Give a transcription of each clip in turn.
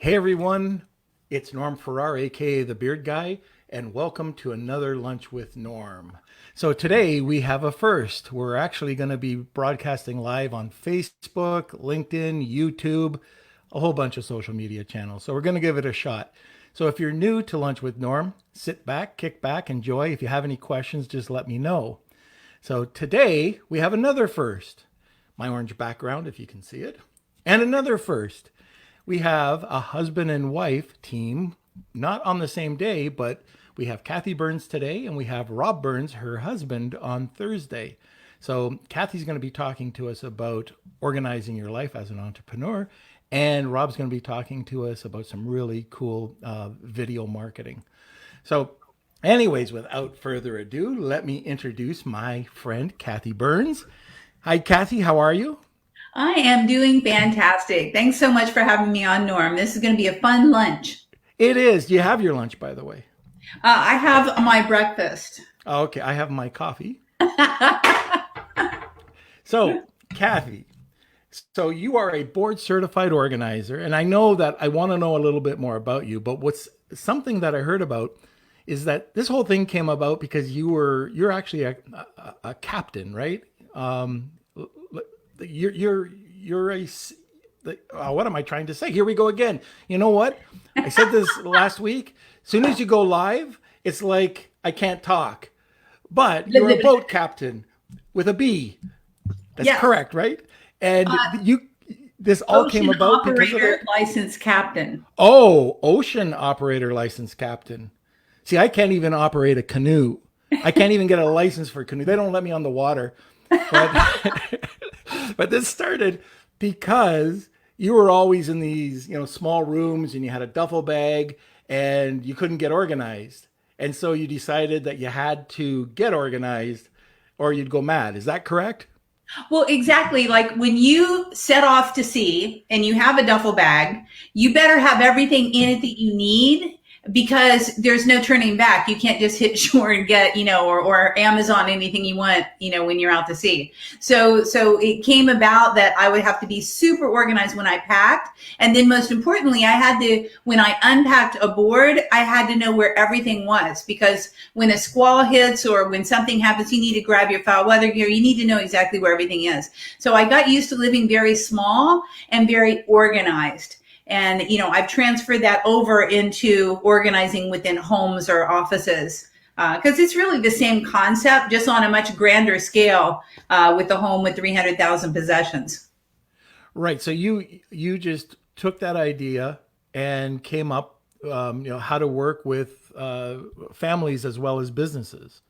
Hey everyone, it's Norm Farrar, aka the Beard Guy, and welcome to another Lunch with Norm. So today we have a first. We're actually going to be broadcasting live on Facebook, LinkedIn, YouTube, a whole bunch of social media channels. So we're going to give it a shot. So if you're new to Lunch with Norm, sit back, kick back, enjoy. If you have any questions, just let me know. So today we have another first. My orange background, if you can see it, and another first. We have a husband and wife team, not on the same day, but we have Kathi Burns today and we have Rob Burns, her husband, on Thursday. So Kathy's going to be talking to us about organizing your life as an entrepreneur, and Rob's going to be talking to us about some really cool video marketing. So anyways, without further ado, let me introduce my friend, Kathi Burns. Hi, Kathi. How are you? I am doing fantastic. Thanks so much for having me on, Norm. This is going to be a fun lunch. It is. Do you have your lunch, by the way? I have my breakfast. Oh, okay, I have my coffee. So, Kathi, so you are a board certified organizer, and I know that I want to know a little bit more about you, but what's something that I heard about is that this whole thing came about because you're actually a captain, right? You're a what am I trying to say? Here we go again. You know what? I said this last week. As soon as you go live, it's like I can't talk. But you're a boat captain with a B. That's Yeah, correct, right? And you this all came ocean about because of operator, it. licensed captain. Oh, ocean operator license captain. See, I can't even operate a canoe. I can't even get a license for a canoe. They don't let me on the water. But but this started because you were always in these, small rooms and you had a duffel bag and you couldn't get organized. And so you decided that you had to get organized or you'd go mad. Is that correct? Well, exactly. Like when you set off to sea and you have a duffel bag, you better have everything in it that you need because there's no turning back. You can't just hit shore and get, or Amazon anything you want, when you're out to sea. So it came about that I would have to be super organized when I packed. And then most importantly, when I unpacked a board, I had to know where everything was because when a squall hits or when something happens, you need to grab your foul weather gear. You need to know exactly where everything is. So I got used to living very small and very organized. And, I've transferred that over into organizing within homes or offices because it's really the same concept, just on a much grander scale with the home with 300,000 possessions. Right. So you just took that idea and came up, how to work with families as well as businesses.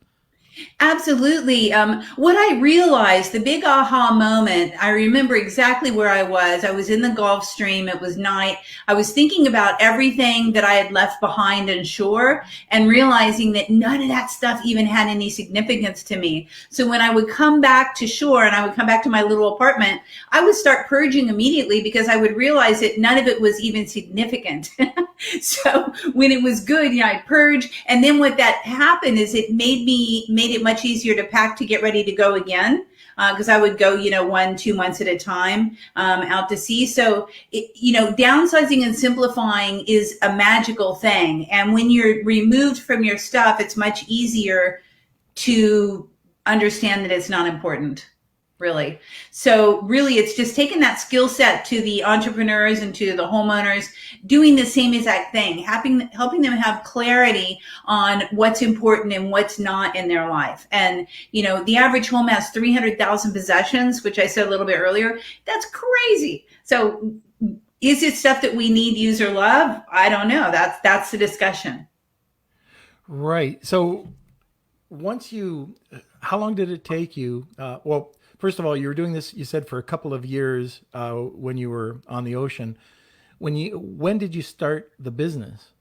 Absolutely. What I realized, the big aha moment, I remember exactly where I was. I was in the Gulf Stream. It was night. I was thinking about everything that I had left behind on shore and realizing that none of that stuff even had any significance to me. So when I would come back to shore and I would come back to my little apartment, I would start purging immediately because I would realize that none of it was even significant. So when it was good, I'd purge. And then what that happened is it made it much easier to pack to get ready to go again. Because I would go, 1, 2 months at a time out to sea. So, downsizing and simplifying is a magical thing. And when you're removed from your stuff, it's much easier to understand that it's not important. Really. So really, it's just taking that skill set to the entrepreneurs and to the homeowners, doing the same exact thing, helping them have clarity on what's important and what's not in their life. And, the average home has 300,000 possessions, which I said a little bit earlier. That's crazy. So is it stuff that we need, use, or love? I don't know. That's the discussion. Right. So how long did it take you? Well, first of all, you were doing this, you said, for a couple of years when you were on the ocean. When did you start the business?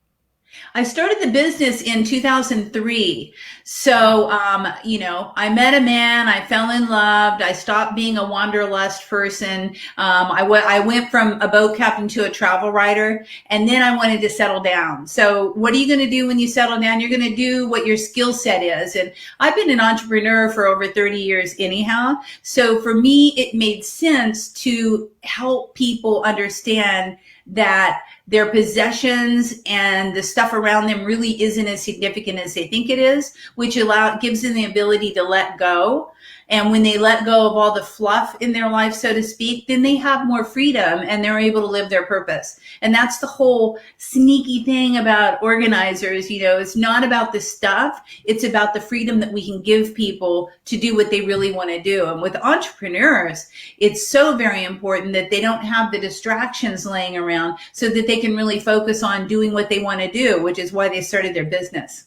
I started the business in 2003. So, I met a man, I fell in love, I stopped being a wanderlust person. I went from a boat captain to a travel writer, and then I wanted to settle down. So what are you going to do when you settle down? You're going to do what your skill set is. And I've been an entrepreneur for over 30 years anyhow. So for me, it made sense to help people understand that their possessions and the stuff around them really isn't as significant as they think it is, which gives them the ability to let go. And when they let go of all the fluff in their life, so to speak, then they have more freedom and they're able to live their purpose. And that's the whole sneaky thing about organizers. It's not about the stuff. It's about the freedom that we can give people to do what they really want to do. And with entrepreneurs, it's so very important that they don't have the distractions laying around so that they can really focus on doing what they want to do, which is why they started their business.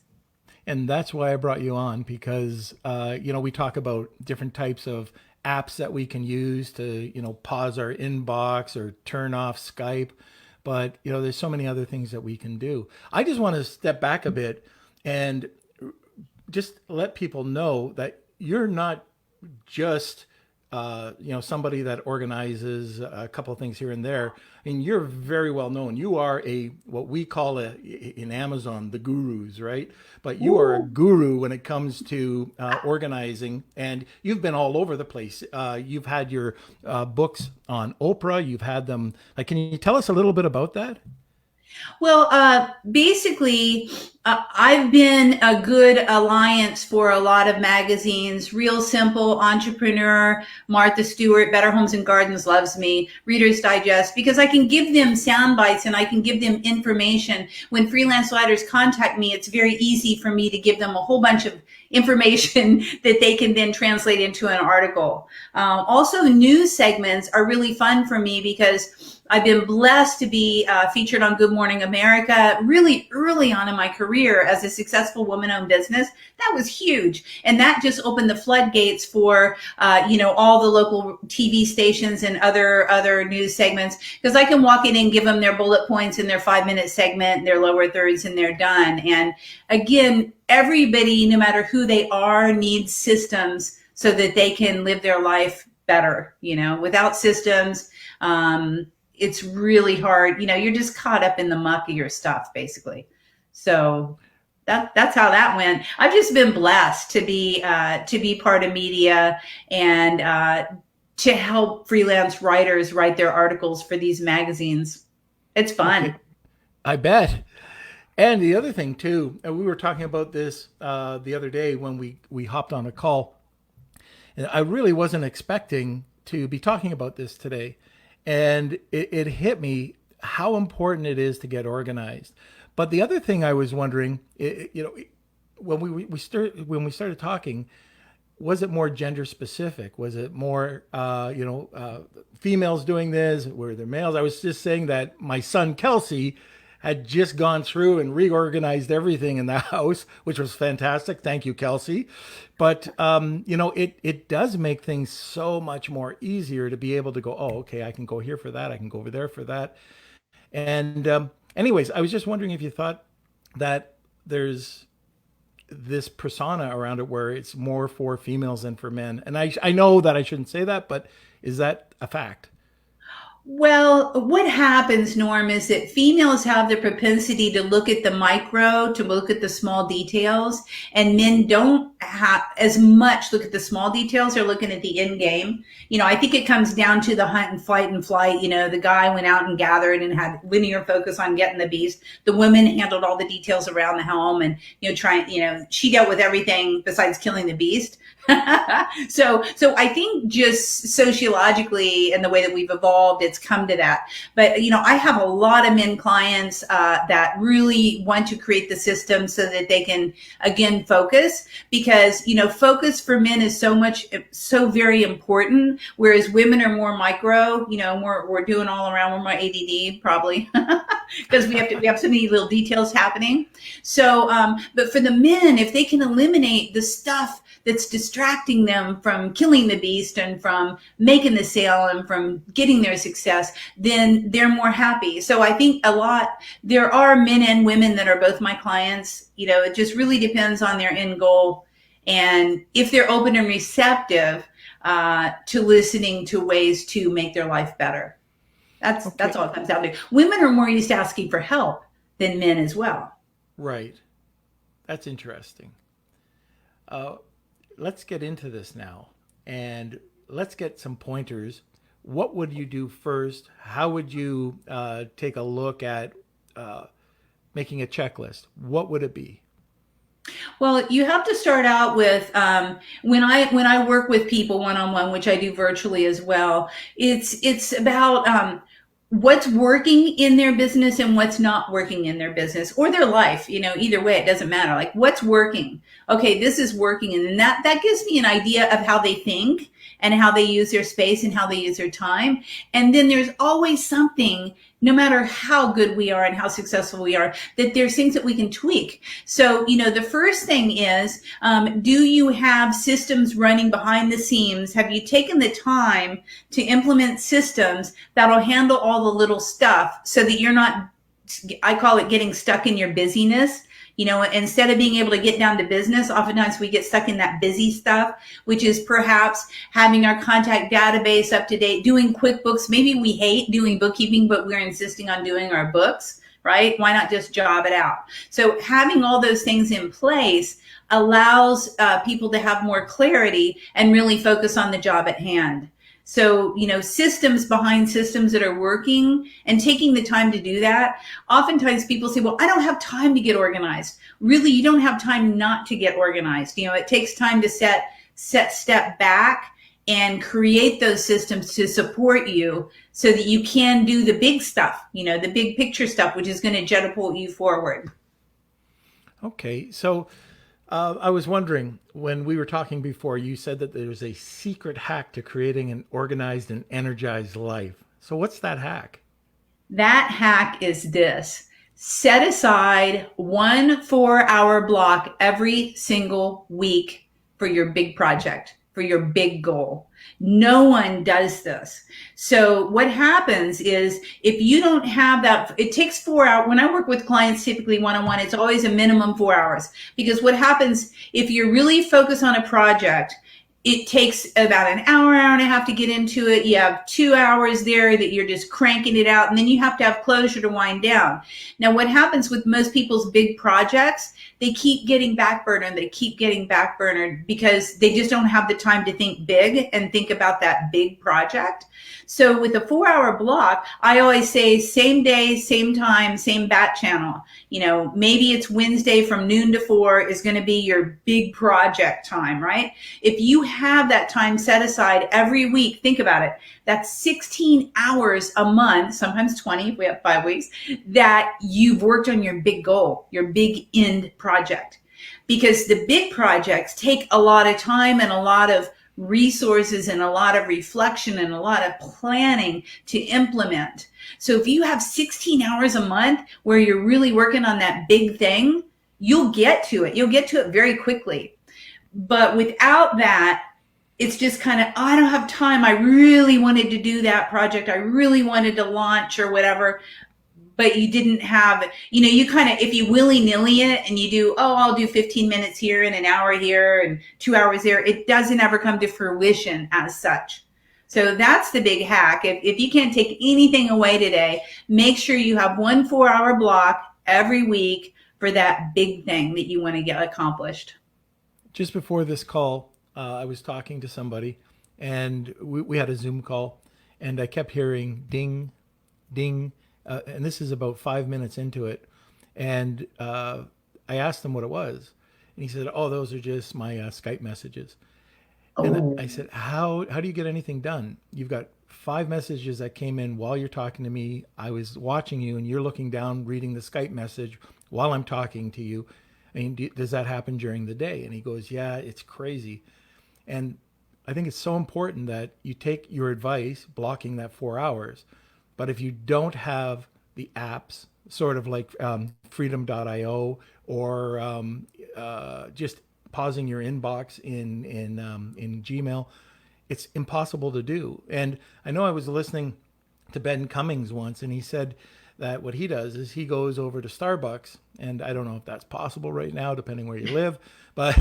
And that's why I brought you on because, we talk about different types of apps that we can use to, pause our inbox or turn off Skype. But, there's so many other things that we can do. I just want to step back a bit and just let people know that you're not just somebody that organizes a couple of things here and there. I mean, you're very well known. You are what we call in Amazon, the gurus, right? But you are a guru when it comes to organizing, and you've been all over the place. You've had your books on Oprah. You've had them. Can you tell us a little bit about that? Well, basically, I've been a good alliance for a lot of magazines. Real Simple, Entrepreneur, Martha Stewart, Better Homes and Gardens loves me, Reader's Digest, because I can give them sound bites and I can give them information. When freelance writers contact me, it's very easy for me to give them a whole bunch of information that they can then translate into an article. Also, news segments are really fun for me because I've been blessed to be featured on Good Morning America really early on in my career as a successful woman-owned business. That was huge. And that just opened the floodgates for, all the local TV stations and other news segments, because I can walk in and give them their bullet points in their 5-minute segment, their lower thirds, and they're done. And again, everybody, no matter who they are, needs systems so that they can live their life better. Without systems, it's really hard. You're just caught up in the muck of your stuff, basically. So that's how that went. I've just been blessed to be part of media and to help freelance writers write their articles for these magazines. It's fun. Okay. I bet. And the other thing too, and we were talking about this the other day when we hopped on a call. And I really wasn't expecting to be talking about this today. And it hit me how important it is to get organized. But the other thing I was wondering, when we started talking, was it more gender specific? Was it more, females doing this? Were there males? I was just saying that my son Kelsey had just gone through and reorganized everything in the house, which was fantastic. Thank you, Kelsey. But, it does make things so much more easier to be able to go, oh, okay, I can go here for that. I can go over there for that. And anyways, I was just wondering if you thought that there's this persona around it where it's more for females than for men. And I know that I shouldn't say that, but is that a fact? Well, what happens, Norm, is that females have the propensity to look at the micro, to look at the small details, and men don't have as much look at the small details. They're looking at the end game. I think it comes down to the hunt and fight and flight. The guy went out and gathered and had linear focus on getting the beast. The woman handled all the details around the home and, she dealt with everything besides killing the beast. So I think just sociologically and the way that we've evolved, it's come to that. But, I have a lot of men clients that really want to create the system so that they can, again, focus, because, focus for men is so very important, whereas women are more micro, we're doing all around, we're more ADD probably because we have so many little details happening. So, but for the men, if they can eliminate the stuff that's distracting them from killing the beast and from making the sale and from getting their success, then they're more happy. So I think there are men and women that are both my clients. It just really depends on their end goal and if they're open and receptive to listening to ways to make their life better. That's all it comes down to. Women are more used to asking for help than men as well. Right. That's interesting. Let's get into this now and let's get some pointers what would you do first? How would you take a look at making a checklist? What would it be? Well, you have to start out with when I work with people one on one, which I do virtually as well. It's about what's working in their business and what's not working in their business or their life. Either way, it doesn't matter. Like what's working. Okay, this is working, and then that gives me an idea of how they think and how they use their space and how they use their time. And then there's always something, no matter how good we are and how successful we are, that there's things that we can tweak. So, the first thing is, do you have systems running behind the scenes? Have you taken the time to implement systems that'll handle all the little stuff so that you're not, I call it getting stuck in your busyness? Instead of being able to get down to business, oftentimes we get stuck in that busy stuff, which is perhaps having our contact database up to date, doing QuickBooks. Maybe we hate doing bookkeeping, but we're insisting on doing our books, right? Why not just job it out? So having all those things in place allows people to have more clarity and really focus on the job at hand. So, systems behind systems that are working and taking the time to do that. Oftentimes people say, well, I don't have time to get organized. Really, you don't have time not to get organized. It takes time to step back and create those systems to support you so that you can do the big stuff, the big picture stuff, which is going to catapult you forward. Okay, so I was wondering, when we were talking before, you said that there's a secret hack to creating an organized and energized life. So what's that hack? That hack is this. Set aside 1 4-hour block every single week for your big project, for your big goal. No one does this. So what happens is if you don't have that, it takes 4 hours. When I work with clients, typically one-on-one, it's always a minimum 4 hours, because what happens if you're really focused on a project, it takes about an hour and a half to get into it. You have 2 hours there that you're just cranking it out, and then you have to have closure to wind down. Now, what happens with most people's big projects, they keep getting backburnered. They keep getting backburnered because they just don't have the time to think big and think about that big project. So with a 4-hour block, I always say same day, same time, same bat channel. Maybe it's Wednesday from noon to 4 is going to be your big project time, right? If you have that time set aside every week, think about it. That's 16 hours a month, sometimes 20 if we have 5 weeks, that you've worked on your big goal, your big end project. Because the big projects take a lot of time and a lot of resources and a lot of reflection and a lot of planning to implement. So if you have 16 hours a month where you're really working on that big thing, you'll get to it. You'll get to it very quickly. But without that, it's just kind of, I don't have time. I really wanted to do that project. I really wanted to launch or whatever. But you didn't have, you kind of, if you willy-nilly it and you do, I'll do 15 minutes here and an hour here and 2 hours there, it doesn't ever come to fruition as such. So that's the big hack. If you can't take anything away today, make sure you have 1 4-hour block every week for that big thing that you want to get accomplished. Just before this call, I was talking to somebody, and we had a Zoom call, and I kept hearing ding, ding, and this is about 5 minutes into it. And I asked him what it was. And he said, those are just my Skype messages. And I said, how do you get anything done? You've got 5 messages that came in while you're talking to me. I was watching you, and you're looking down, reading the Skype message while I'm talking to you. I mean, does that happen during the day? And he goes, yeah, it's crazy. And I think it's so important that you take your advice, blocking that 4 hours. But if you don't have the apps, sort of like freedom.io or just pausing your inbox in Gmail, it's impossible to do. And I know I was listening to Ben Cummings once, and he said that what he does is he goes over to Starbucks, and I don't know if that's possible right now, depending where you live, but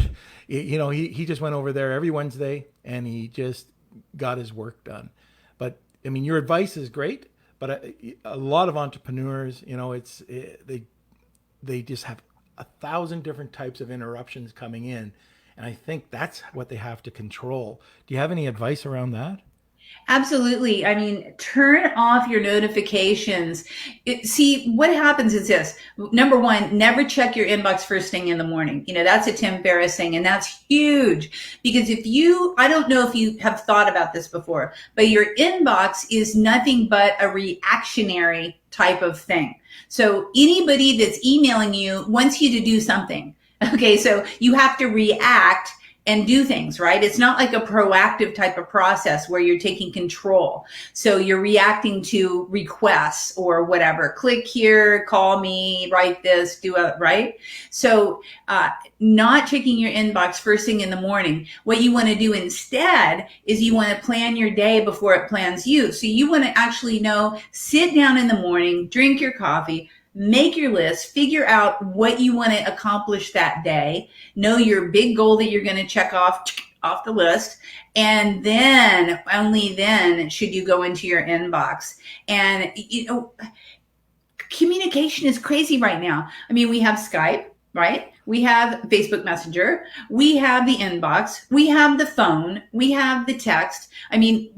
he just went over there every Wednesday, and he just got his work done. But I mean, your advice is great, but a lot of entrepreneurs, they just have 1,000 different types of interruptions coming in. And I think that's what they have to control. Do you have any advice around that? Absolutely. I mean, turn off your notifications. See, what happens is this. Number one, never check your inbox first thing in the morning. That's a Tim Ferriss thing, and that's huge because I don't know if you have thought about this before, but your inbox is nothing but a reactionary type of thing. So anybody that's emailing you wants you to do something. Okay, so you have to react and do things, right? It's not like a proactive type of process where you're taking control. So you're reacting to requests or whatever. Click here, call me, write this, do it, right? So not checking your inbox first thing in the morning. What you want to do instead is you want to plan your day before it plans you. So you want to actually sit down in the morning, drink your coffee, make your list, figure out what you want to accomplish that day, know your big goal that you're going to check off the list, and then only then should you go into your inbox. And communication is crazy right now. I mean, we have Skype, right? We have Facebook Messenger, we have the inbox, we have the phone, we have the text. I mean,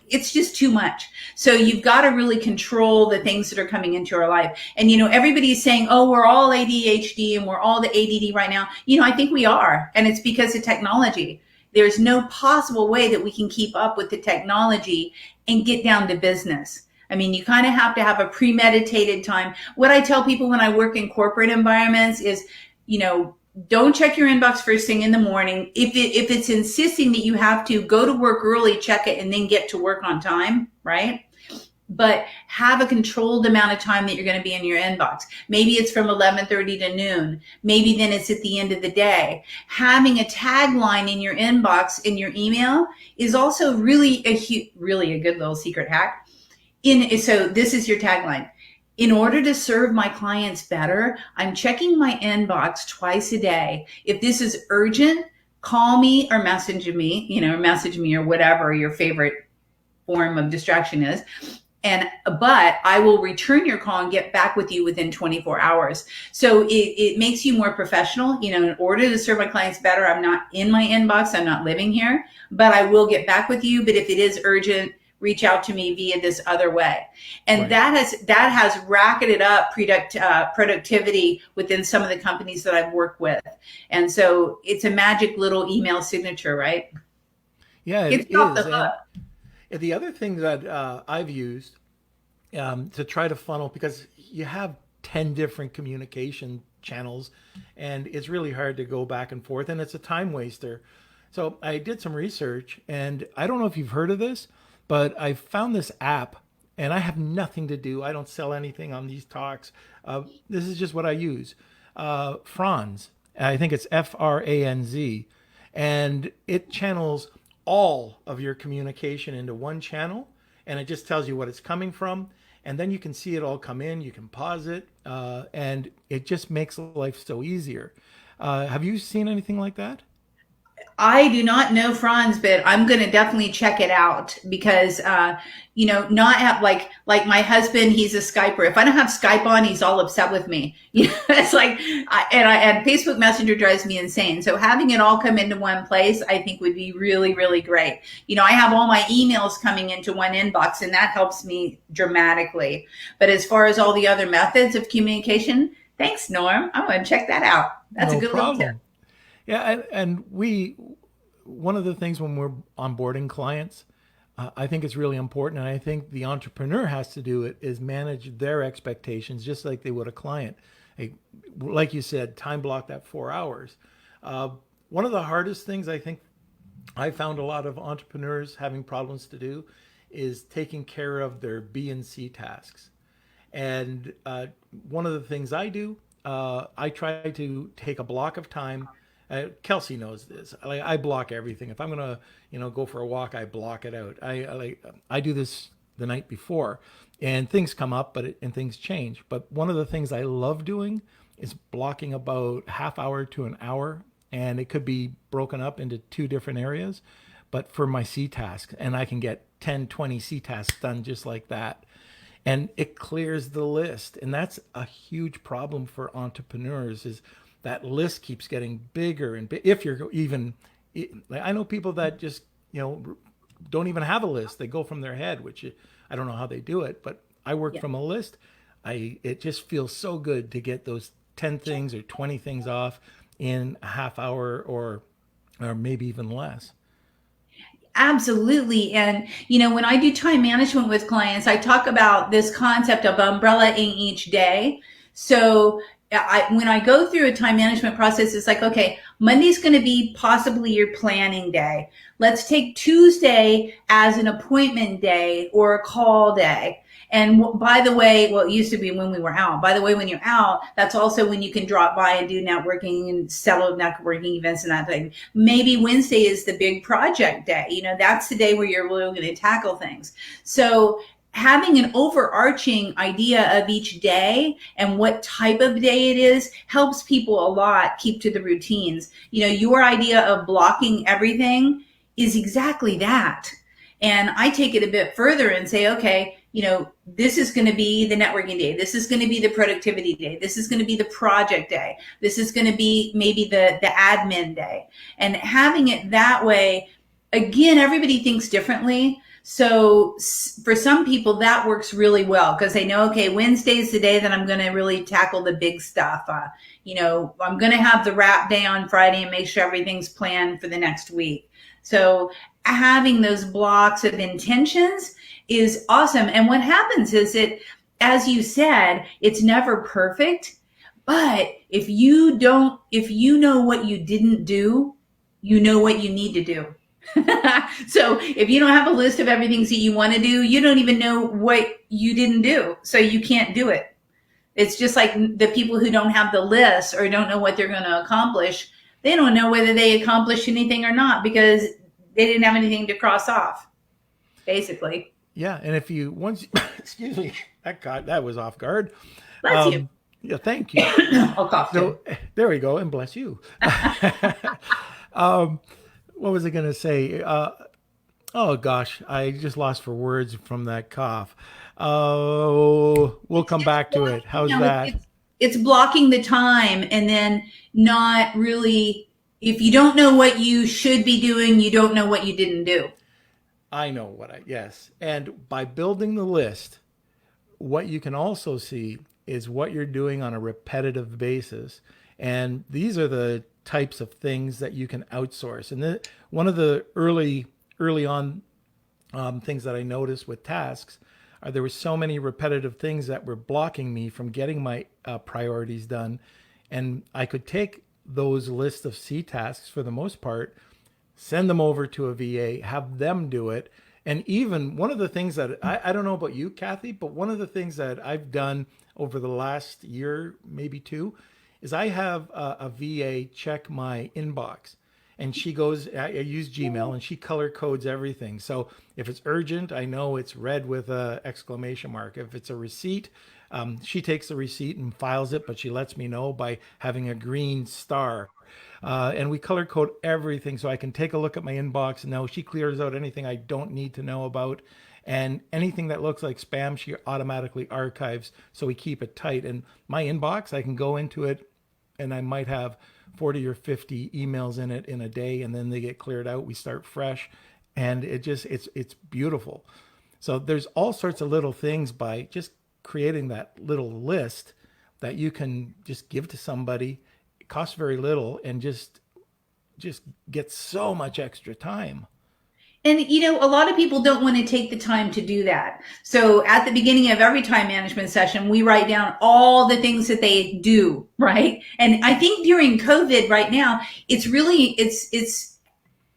it's just too much. So you've got to really control the things that are coming into our life. And, everybody's saying, oh, we're all ADHD and we're all the ADD right now. I think we are. And it's because of technology. There's no possible way that we can keep up with the technology and get down to business. I mean, you kind of have to have a premeditated time. What I tell people when I work in corporate environments is, don't check your inbox first thing in the morning. If it's insisting that you have to go to work early, check it, and then get to work on time, right? But have a controlled amount of time that you're going to be in your inbox. Maybe it's from 11:30 to noon. Maybe then it's at the end of the day. Having a tagline in your inbox in your email is also really a good little secret hack. So this is your tagline. In order to serve my clients better, I'm checking my inbox twice a day. If this is urgent, call me or message me or whatever your favorite form of distraction is. But I will return your call and get back with you within 24 hours. So it makes you more professional. In order to serve my clients better, I'm not in my inbox. I'm not living here, but I will get back with you. But if it is urgent, reach out to me via this other way. And right. that has racketed up productivity within some of the companies that I've worked with. And so it's a magic little email signature, right? Yeah, it is. And the other thing that I've used to try to funnel, because you have 10 different communication channels and it's really hard to go back and forth and it's a time waster. So I did some research and I don't know if you've heard of this, but I found this app and I have nothing to do. I don't sell anything on these talks. This is just what I use. Franz, I think it's Franz, and it channels all of your communication into one channel and it just tells you what it's coming from. And then you can see it all come in, you can pause it, and it just makes life so easier. Have you seen anything like that? I do not know Franz, but I'm going to definitely check it out because, not have like my husband, he's a Skyper. If I don't have Skype on, he's all upset with me. It's like, and Facebook Messenger drives me insane. So having it all come into one place, I think would be really, really great. I have all my emails coming into one inbox and that helps me dramatically. But as far as all the other methods of communication, thanks, Norm. I'm going to check that out. That's No a good little tip. problem. Yeah, and one of the things when we're onboarding clients, I think it's really important, and I think the entrepreneur has to do it, is manage their expectations just like they would a client. Like you said, time block that 4 hours. One of the hardest things I think I found a lot of entrepreneurs having problems to do is taking care of their B and C tasks. And one of the things I do, I try to take a block of time. Kelsey knows this. I block everything. If I'm gonna, go for a walk, I block it out. I do this the night before, and things come up, and things change. But one of the things I love doing is blocking about half hour to an hour, and it could be broken up into two different areas. But for my C tasks, and I can get 10, 20 C tasks done just like that. And it clears the list. And that's a huge problem for entrepreneurs is that list keeps getting bigger and if you're even, I know people that just, don't even have a list. They go from their head, which I don't know how they do it, but I work Yeah. from a list. It just feels so good to get those 10 things or 20 things off in a half hour or maybe even less. Absolutely. And, when I do time management with clients, I talk about this concept of umbrellaing each day. So when I go through a time management process, it's like, okay, Monday's going to be possibly your planning day. Let's take Tuesday as an appointment day or a call day. And by the way, well, it used to be when we were out. By the way, when you're out, that's also when you can drop by and do networking and sell networking events and that thing. Maybe Wednesday is the big project day. That's the day where you're really going to tackle things. So having an overarching idea of each day and what type of day it is helps people a lot keep to the routines. Your idea of blocking everything is exactly that. And I take it a bit further and say, okay, this is going to be the networking day. This is going to be the productivity day. This is going to be the project day. This is going to be maybe the admin day. And having it that way, again, everybody thinks differently. So for some people that works really well because they know, okay, Wednesday is the day that I'm going to really tackle the big stuff. I'm going to have the wrap day on Friday and make sure everything's planned for the next week. So having those blocks of intentions is awesome. And what happens is as you said, it's never perfect, but if you know what you didn't do, you know what you need to do. So if you don't have a list of everything that you want to do, you don't even know what you didn't do. So you can't do it. It's just like the people who don't have the list or don't know what they're going to accomplish. They don't know whether they accomplished anything or not because they didn't have anything to cross off, basically. Yeah. And if you once, excuse me, that was off guard. Bless you. Yeah. Thank you. I'll cough too. So there we go. And bless you. What was I going to say? Oh gosh, I just lost for words from that cough. Oh, we'll come back to it. How's that? It's blocking the time and then not really, if you don't know what you should be doing, you don't know what you didn't do. I know yes. And by building the list, what you can also see is what you're doing on a repetitive basis. And these are the types of things that you can outsource. And one of the early on things that I noticed with tasks are there were so many repetitive things that were blocking me from getting my priorities done. And I could take those lists of C tasks for the most part, send them over to a VA, have them do it. And even one of the things that I don't know about you, Kathi, but one of the things that I've done over the last year, maybe two, is I have a VA check my inbox. And she goes, I use Gmail, and she color codes everything. So if it's urgent, I know it's red with an exclamation mark. If it's a receipt, she takes the receipt and files it, but she lets me know by having a green star. And we color code everything so I can take a look at my inbox and know she clears out anything I don't need to know about. And anything that looks like spam, she automatically archives. So we keep it tight. And my inbox, I can go into it and I might have 40 or 50 emails in it in a day, and then they get cleared out. We start fresh, and it's beautiful. So there's all sorts of little things by just creating that little list that you can just give to somebody. It costs very little and just get so much extra time. And, a lot of people don't want to take the time to do that. So at the beginning of every time management session, we write down all the things that they do, right? And I think during COVID right now,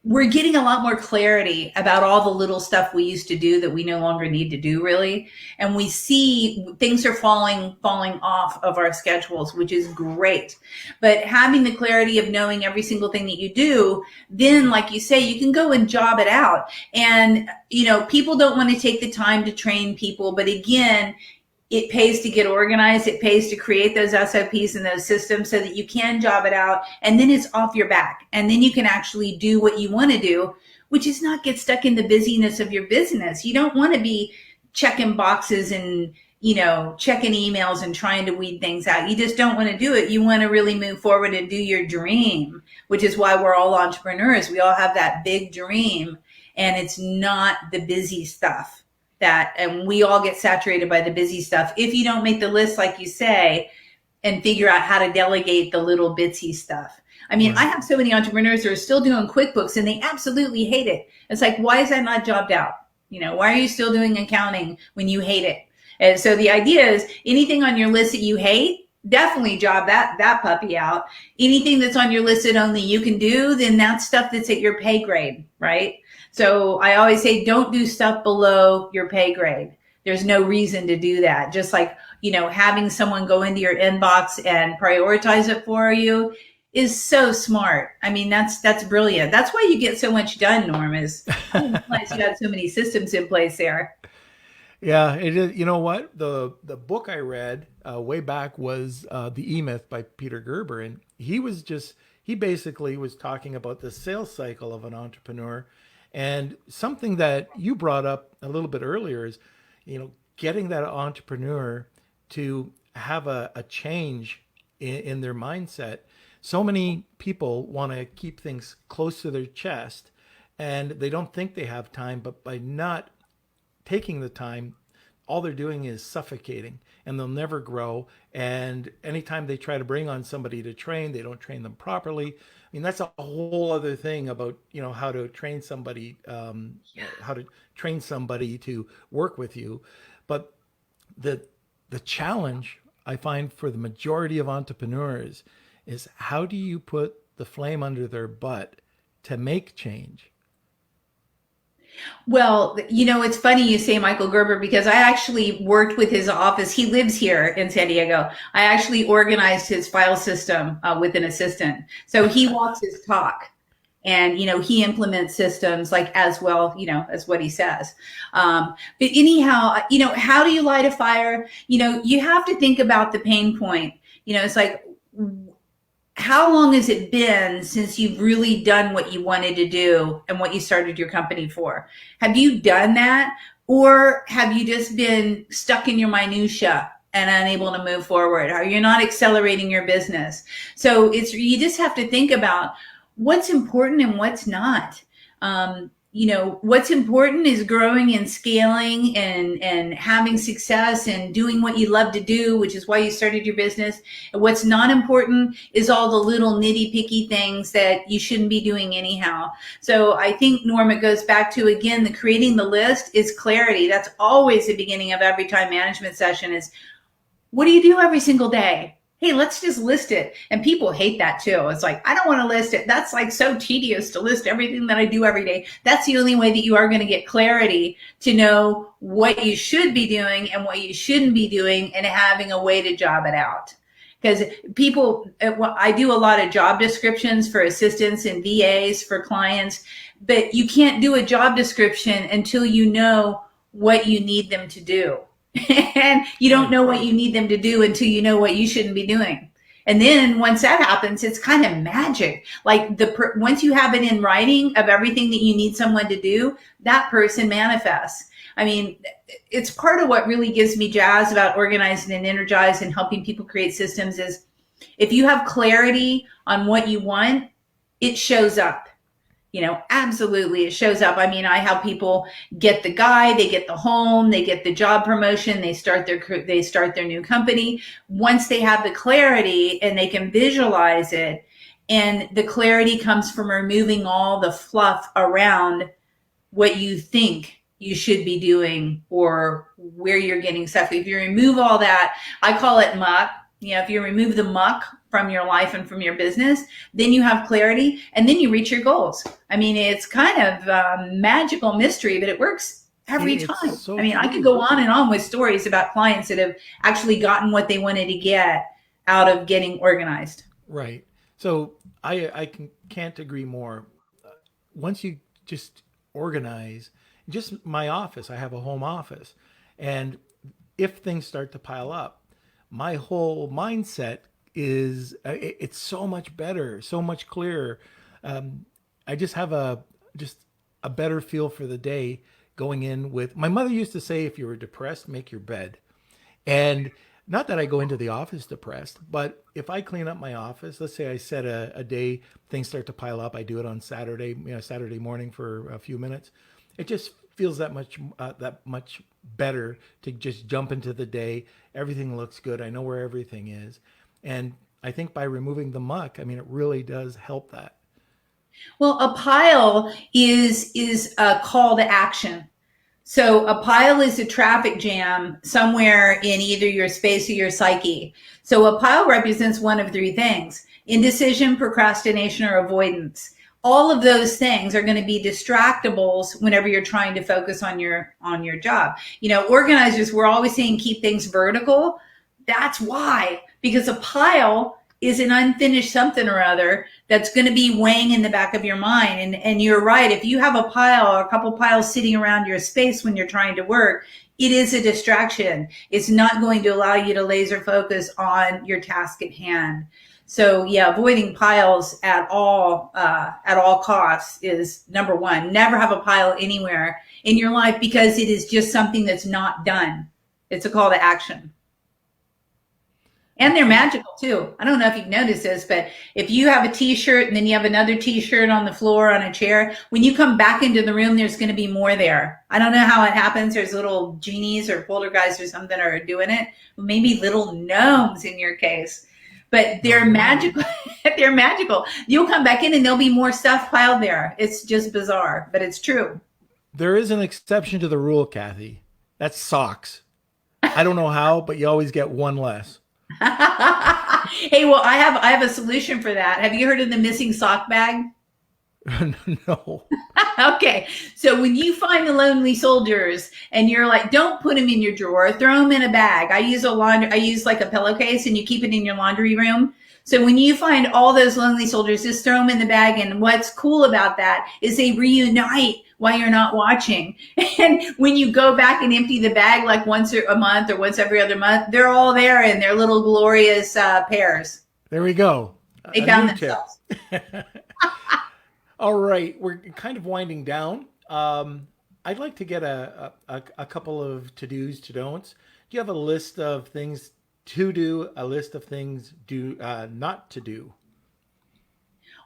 we're getting a lot more clarity about all the little stuff we used to do that we no longer need to do, really. And we see things are falling off of our schedules, which is great. But having the clarity of knowing every single thing that you do, then, like you say, you can go and job it out. And, people don't want to take the time to train people. But again, it pays to get organized. It pays to create those SOPs and those systems so that you can job it out, and then it's off your back. And then you can actually do what you want to do, which is not get stuck in the busyness of your business. You don't want to be checking boxes and, checking emails and trying to weed things out. You just don't want to do it. You want to really move forward and do your dream, which is why we're all entrepreneurs. We all have that big dream. and it's not the busy stuff and we all get saturated by the busy stuff if you don't make the list, like you say, and figure out how to delegate the little bitsy stuff. I mean, I Right. have so many entrepreneurs who are still doing QuickBooks and they absolutely hate it. It's like, why is that not jobbed out? Why are you still doing accounting when you hate it? And so the idea is anything on your list that you hate, definitely job that puppy out. Anything that's on your list that only you can do, then that's stuff that's at your pay grade, right? So I always say, don't do stuff below your pay grade. There's no reason to do that. Just like, having someone go into your inbox and prioritize it for you is so smart. I mean, that's brilliant. That's why you get so much done, Norm, is I didn't realize you had so many systems in place there. Yeah, it is. You know what? The book I read way back was the E-Myth by Peter Gerber, and he basically was talking about the sales cycle of an entrepreneur, and something that you brought up a little bit earlier is, getting that entrepreneur to have a change in their mindset. So many people want to keep things close to their chest, and they don't think they have time, but by not taking the time, all they're doing is suffocating and they'll never grow. And anytime they try to bring on somebody to train, they don't train them properly. I mean, that's a whole other thing about, how to train somebody, how to train somebody to work with you. But the, the challenge I find for the majority of entrepreneurs is, how do you put the flame under their butt to make change? Well, it's funny you say Michael Gerber because I actually worked with his office. He lives here in San Diego. I actually organized his file system with an assistant. So he walks his talk and, he implements systems like as well, as what he says. But anyhow, how do you light a fire? You have to think about the pain point. It's like, how long has it been since you've really done what you wanted to do and what you started your company for? Have you done that? Or have you just been stuck in your minutia and unable to move forward? Are you not accelerating your business? So you just have to think about what's important and what's not. What's important is growing and scaling and having success and doing what you love to do, which is why you started your business. And what's not important is all the little nitty picky things that you shouldn't be doing anyhow. So I think, Norm, it goes back to, again, the creating the list is clarity. That's always the beginning of every time management session is, what do you do every single day? Hey, let's just list it. And people hate that too. It's like, I don't want to list it. That's like so tedious to list everything that I do every day. That's the only way that you are going to get clarity to know what you should be doing and what you shouldn't be doing, and having a way to job it out. Because I do a lot of job descriptions for assistants and VAs for clients, but you can't do a job description until you know what you need them to do. And you don't Right. know what you need them to do until you know what you shouldn't be doing. And then once that happens, it's kind of magic. Like once you have it in writing of everything that you need someone to do, that person manifests. I mean, it's part of what really gives me jazz about organizing and energized and helping people create systems is, if you have clarity on what you want, it shows up. Absolutely, it shows up. I mean, I help people get the guy, they get the home, they get the job promotion, they start their new company. Once they have the clarity and they can visualize it, and the clarity comes from removing all the fluff around what you think you should be doing or where you're getting stuff. If you remove all that, I call it muck. If you remove the muck from your life and from your business, then you have clarity and then you reach your goals. I mean, it's kind of a magical mystery, but it works every It's time. so I mean, I could true. go on and on with stories about clients that have actually gotten what they wanted to get out of getting organized. Right. So can't agree more. Once you just organize, just my office, I have a home office. And if things start to pile up, my whole mindset is it's so much better, so much clearer. I just have a better feel for the day going in with. My mother used to say, if you were depressed, make your bed. And Not that I go into the office depressed, but if I clean up my office, let's say I set a day, things start to pile up. I do it on Saturday, Saturday morning for a few minutes. It just feels that much better to just jump into the day. Everything looks good. I know where everything is, and I think by removing the muck, I mean, it really does help that. Well, a pile is a call to action. So a pile is a traffic jam somewhere in either your space or your psyche. So a pile represents one of three things: indecision, procrastination, or avoidance. All of those things are going to be distractibles whenever you're trying to focus on your job. Organizers, we're always saying keep things vertical. That's why, because a pile is an unfinished something or other that's going to be weighing in the back of your mind. And you're right. If you have a pile or a couple piles sitting around your space when you're trying to work, it is a distraction. It's not going to allow you to laser focus on your task at hand. So yeah, avoiding piles at all costs is number one. Never have a pile anywhere in your life, because it is just something that's not done. It's a call to action. And they're magical too. I don't know if you've noticed this, but if you have a t-shirt and then you have another t-shirt on the floor on a chair, when you come back into the room, there's going to be more there. I don't know how it happens. There's little genies or poltergeists or something that are doing it. Maybe little gnomes in your case, but they're magical. They're magical. You'll come back in and there'll be more stuff piled there. It's just bizarre, but it's true. There is an exception to the rule, Kathy. That's socks. I don't know how, but you always get one less. Hey, well, I have a solution for that. Have you heard of the missing sock bag? No. Okay. So when you find the lonely soldiers and you're like, don't put them in your drawer, throw them in a bag. I use like a pillowcase, and you keep it in your laundry room. So when you find all those lonely soldiers, just throw them in the bag. And what's cool about that is they reunite while you're not watching. And when you go back and empty the bag, like once a month or once every other month, they're all there in their little glorious pairs. There we go. They found themselves. All right. We're kind of winding down. I'd like to get a couple of to-dos, to-don'ts. Do you have a list of things to do, a list of things not to do?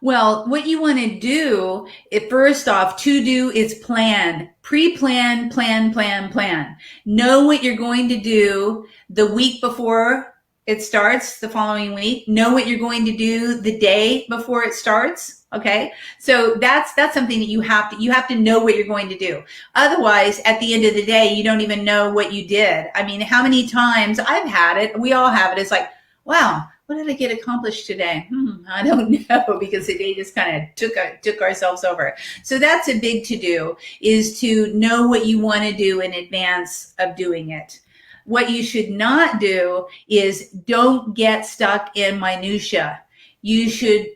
Well, what you want to do, first off, to do is plan. Pre-plan, plan. Know what you're going to do the week before it starts, the following week. Know what you're going to do the day before it starts. Okay. So that's something that you have to know what you're going to do. Otherwise, at the end of the day, you don't even know what you did. I mean, how many times I've had it, we all have it. It's like, wow, what did I get accomplished today? I don't know, because the day just kind of took ourselves over. So that's a big to-do, is to know what you want to do in advance of doing it. What you should not do is don't get stuck in minutia. You should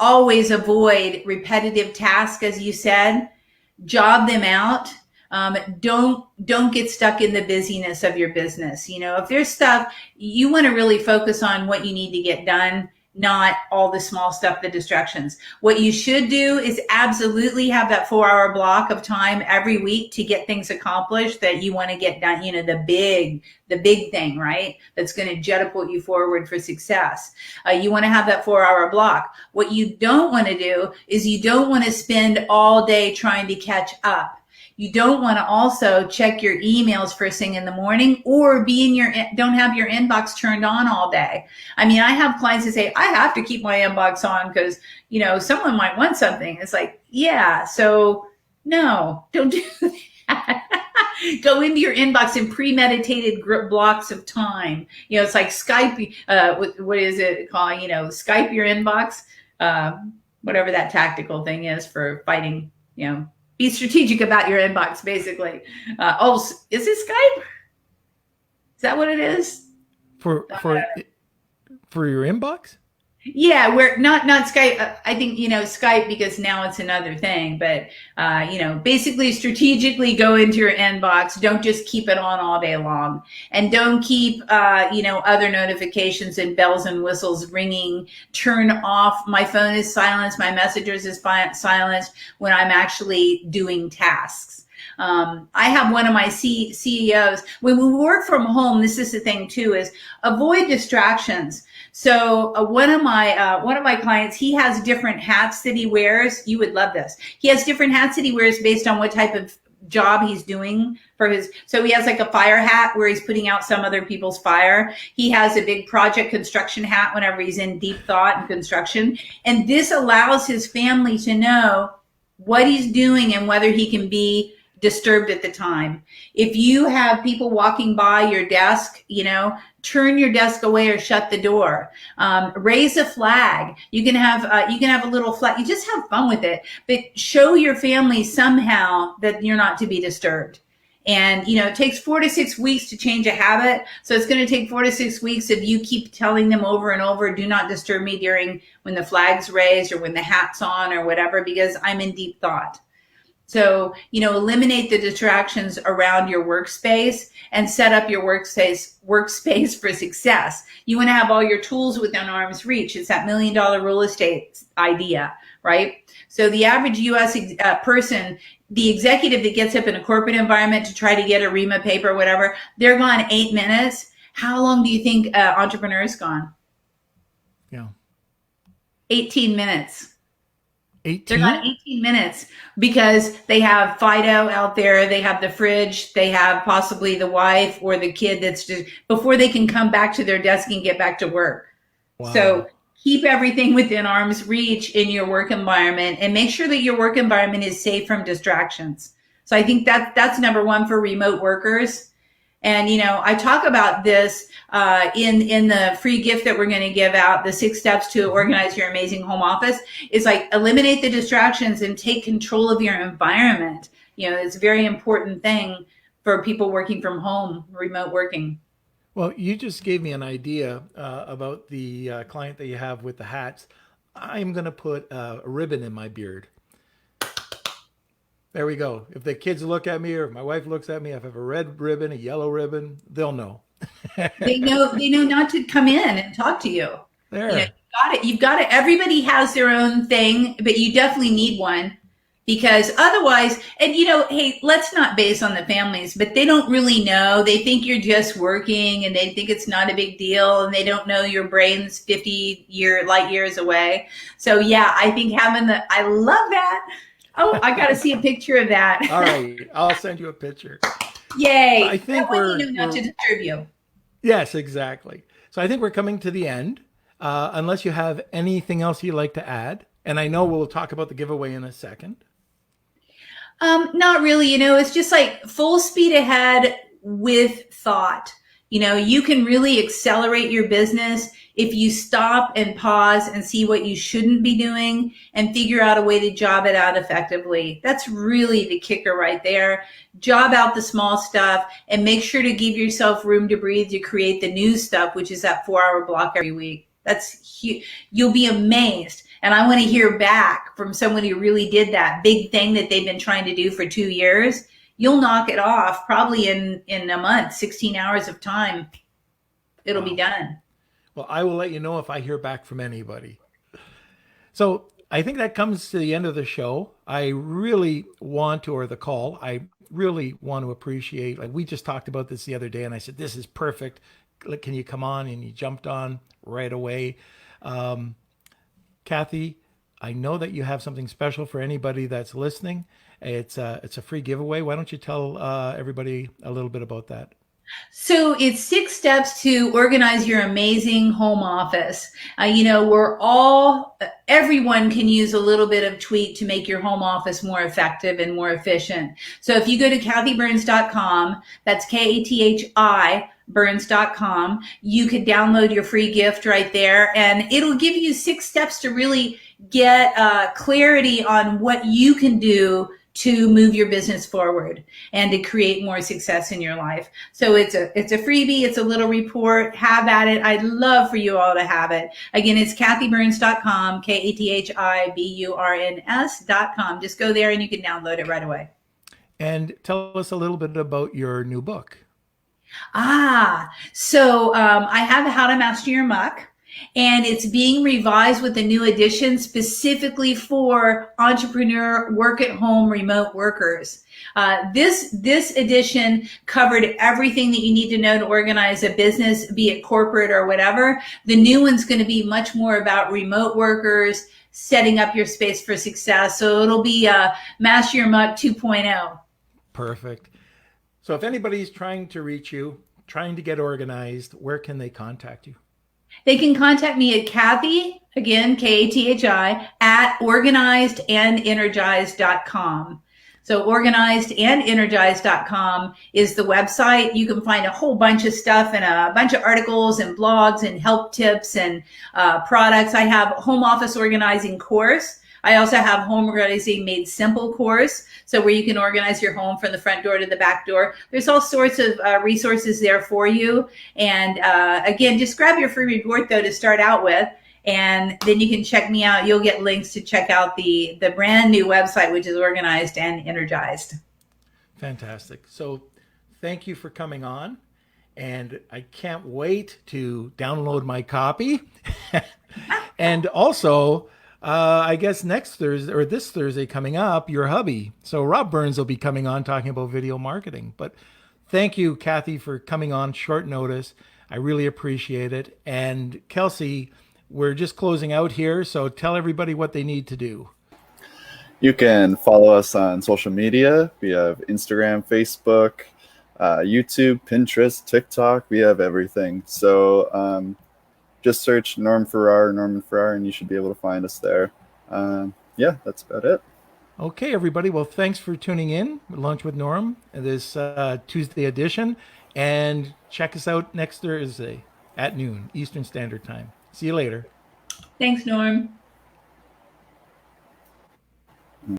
always avoid repetitive tasks, as you said. Job them out. Don't get stuck in the busyness of your business. If there's stuff, you want to really focus on what you need to get done, not all the small stuff, the distractions. What you should do is absolutely have that 4-hour block of time every week to get things accomplished that you want to get done. The big thing, right? That's going to catapult you forward for success. You want to have that 4-hour block. What you don't want to do is you don't want to spend all day trying to catch up. You don't want to also check your emails first thing in the morning, or don't have your inbox turned on all day. I mean, I have clients that say, I have to keep my inbox on because, someone might want something. It's like, yeah, so no, don't do that. Go into your inbox in premeditated blocks of time. It's like Skype. What is it called? Skype your inbox, whatever that tactical thing is for fighting, Be strategic about your inbox, basically. Is it Skype? Is that what it is? For your inbox? Yeah, we're not Skype. I think, Skype, because now it's another thing, but, basically strategically go into your inbox. Don't just keep it on all day long, and don't keep, other notifications and bells and whistles ringing. Turn off. My phone is silenced. My messengers is silenced when I'm actually doing tasks. I have one of my CEOs, when we work from home, this is the thing too, is avoid distractions. So one of my clients, he has different hats that he wears. You would love this. He has different hats that he wears based on what type of job he's doing for his. So he has like a fire hat where he's putting out some other people's fire. He has a big project construction hat whenever he's in deep thought and construction. And this allows his family to know what he's doing and whether he can be disturbed at the time. If you have people walking by your desk, turn your desk away or shut the door. Raise a flag. You can have a little flag. You just have fun with it, but show your family somehow that you're not to be disturbed. And it takes 4 to 6 weeks to change a habit. So it's going to take 4 to 6 weeks if you keep telling them over and over, do not disturb me during when the flag's raised or when the hat's on or whatever, because I'm in deep thought. So, eliminate the distractions around your workspace and set up your workspace for success. You want to have all your tools within arm's reach. It's that $1 million real estate idea, right? So the average U.S. person, the executive that gets up in a corporate environment to try to get a ream of paper or whatever, they're gone 8 minutes. How long do you think entrepreneur's gone? Yeah. 18 minutes. 18? They're gone 18 minutes because they have Fido out there. They have the fridge. They have possibly the wife or the kid that's just before they can come back to their desk and get back to work. Wow. So keep everything within arm's reach in your work environment and make sure that your work environment is safe from distractions. So I think that's number one for remote workers. And, I talk about this in the free gift that we're going to give out, the 6 steps to organize your amazing home office, is like eliminate the distractions and take control of your environment. It's a very important thing for people working from home, remote working. Well, you just gave me an idea about the client that you have with the hats. I'm going to put a ribbon in my beard. There we go. If the kids look at me or if my wife looks at me, if I have a red ribbon, a yellow ribbon, they'll know. They know not to come in and talk to you. There. You've got it. Everybody has their own thing, but you definitely need one because otherwise, and hey, let's not base on the families, but they don't really know. They think you're just working and they think it's not a big deal and they don't know your brain's 50 light years away. So yeah, I think I love that. Oh, I got to see a picture of that. All right. I'll send you a picture. Yay. I think we're not to disturb you. Yes, exactly. So I think we're coming to the end, unless you have anything else you'd like to add. And I know we'll talk about the giveaway in a second. Not really. It's just like full speed ahead with thought. You can really accelerate your business if you stop and pause and see what you shouldn't be doing and figure out a way to job it out effectively. That's really the kicker right there. Job out the small stuff and make sure to give yourself room to breathe to create the new stuff, which is that 4-hour block every week. That's huge. You'll be amazed. And I want to hear back from someone who really did that big thing that they've been trying to do for 2 years. You'll knock it off probably in a month, 16 hours of time. It'll be done. Well, I will let you know if I hear back from anybody. So I think that comes to the end of the show. I really want to, or the call, I really want to appreciate, like we just talked about this the other day and I said, this is perfect. Can you come on? And you jumped on right away. Kathi, I know that you have something special for anybody that's listening. It's a free giveaway. Why don't you tell everybody a little bit about that? So it's 6 steps to organize your amazing home office. Everyone can use a little bit of tweak to make your home office more effective and more efficient. So if you go to kathyburns.com, that's Kathi Burns.com, you could download your free gift right there and it'll give you 6 steps to really get clarity on what you can do to move your business forward and to create more success in your life. So it's a freebie. It's a little report. Have at it. I'd love for you all to have it. Again, it's kathyburns.com, KATHIBURNS.com. Just go there and you can download it right away. And tell us a little bit about your new book. So I have How to Master Your Muck. and it's being revised with a new edition specifically for entrepreneur, work at home, remote workers. This edition covered everything that you need to know to organize a business, be it corporate or whatever. The new one's going to be much more about remote workers, setting up your space for success. So it'll be Master Your Muck 2.0. Perfect. So if anybody's trying to reach you, trying to get organized, where can they contact you? They can contact me at Kathi, again, Kathi, at organizedandenergized.com. So organizedandenergized.com is the website. You can find a whole bunch of stuff and a bunch of articles and blogs and help tips and products. I have a home office organizing course. I also have home organizing made simple course. So where you can organize your home from the front door to the back door. There's all sorts of resources there for you. And again, just grab your free report though to start out with. And then you can check me out. You'll get links to check out the brand new website, which is Organized and Energized. Fantastic. So thank you for coming on. And I can't wait to download my copy. And also, I guess next Thursday or this Thursday coming up, your hubby. So Rob Burns will be coming on talking about video marketing. But thank you, Kathi, for coming on short notice. I really appreciate it. And Kelsey, we're just closing out here. So tell everybody what they need to do. You can follow us on social media. We have Instagram, Facebook, YouTube, Pinterest, TikTok. We have everything. So just search Norman Farrar, and you should be able to find us there. Yeah, that's about it. Okay, everybody. Well, thanks for tuning in. Lunch with Norm, this Tuesday edition. And check us out next Thursday at noon, Eastern Standard Time. See you later. Thanks, Norm.